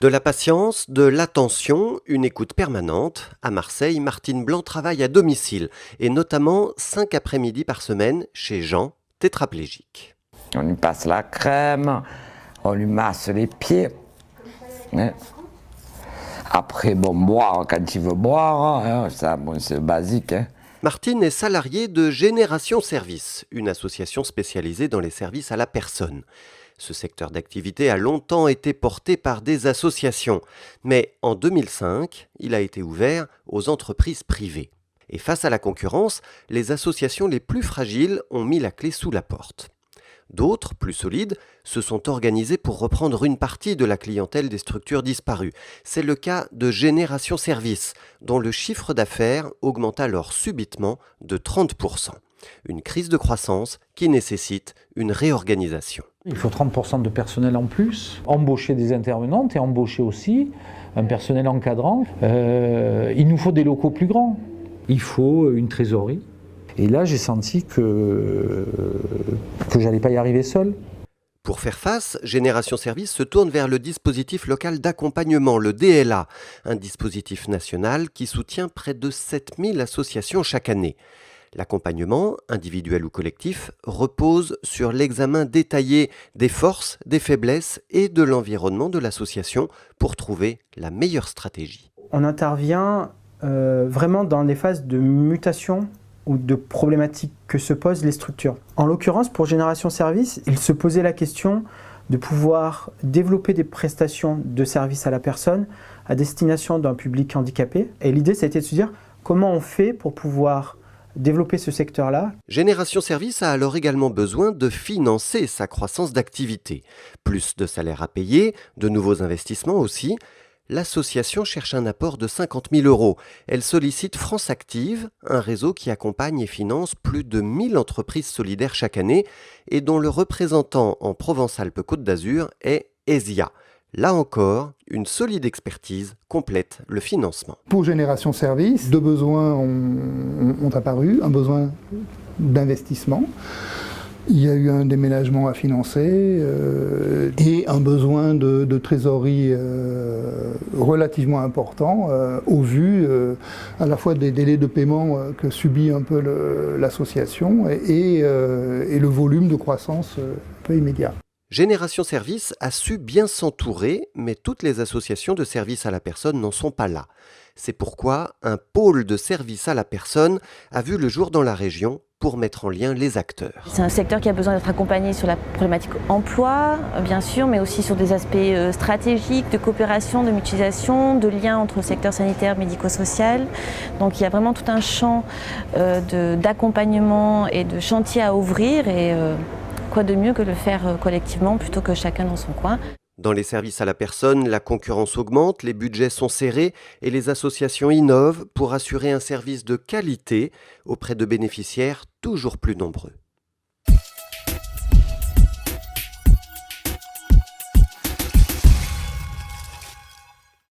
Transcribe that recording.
De la patience, de l'attention, une écoute permanente. À Marseille, Martine Blanc travaille à domicile et notamment 5 après-midi par semaine chez Jean, tétraplégique. On lui passe la crème, on lui masse les pieds. Hein. Après, boire quand il veut boire, hein, ça, c'est basique. Hein. Martine est salariée de Génération Service, une association spécialisée dans les services à la personne. Ce secteur d'activité a longtemps été porté par des associations, mais en 2005, il a été ouvert aux entreprises privées. Et face à la concurrence, les associations les plus fragiles ont mis la clé sous la porte. D'autres, plus solides, se sont organisées pour reprendre une partie de la clientèle des structures disparues. C'est le cas de Génération Service, dont le chiffre d'affaires augmenta alors subitement de 30%. Une crise de croissance qui nécessite une réorganisation. Il faut 30% de personnel en plus, embaucher des intervenantes et embaucher aussi un personnel encadrant. Il nous faut des locaux plus grands, il faut une trésorerie. Et là, j'ai senti que j'allais pas y arriver seul. Pour faire face, Génération Service se tourne vers le dispositif local d'accompagnement, le DLA, un dispositif national qui soutient près de 7000 associations chaque année. L'accompagnement, individuel ou collectif, repose sur l'examen détaillé des forces, des faiblesses et de l'environnement de l'association pour trouver la meilleure stratégie. On intervient vraiment dans les phases de mutation ou de problématiques que se posent les structures. En l'occurrence, pour Génération Service, il se posait la question de pouvoir développer des prestations de services à la personne à destination d'un public handicapé. Et l'idée, c'était de se dire comment on fait pour pouvoir développer ce secteur-là. Génération Service a alors également besoin de financer sa croissance d'activité. Plus de salaires à payer, de nouveaux investissements aussi. L'association cherche un apport de 50 000 €. Elle sollicite France Active, un réseau qui accompagne et finance plus de 1000 entreprises solidaires chaque année et dont le représentant en Provence-Alpes-Côte d'Azur est ESIA. Là encore, une solide expertise complète le financement. Pour Génération Service, deux besoins ont apparu. Un besoin d'investissement. Il y a eu un déménagement à financer et un besoin de trésorerie relativement important au vu à la fois des délais de paiement que subit un peu l'association et le volume de croissance un peu immédiat. Génération Service a su bien s'entourer, mais toutes les associations de services à la personne n'en sont pas là. C'est pourquoi un pôle de services à la personne a vu le jour dans la région pour mettre en lien les acteurs. C'est un secteur qui a besoin d'être accompagné sur la problématique emploi, bien sûr, mais aussi sur des aspects stratégiques, de coopération, de mutualisation, de lien entre le secteur sanitaire, médico-social. Donc il y a vraiment tout un champ d'accompagnement et de chantier à ouvrir et quoi de mieux que le faire collectivement plutôt que chacun dans son coin. Dans les services à la personne, la concurrence augmente, les budgets sont serrés et les associations innovent pour assurer un service de qualité auprès de bénéficiaires toujours plus nombreux.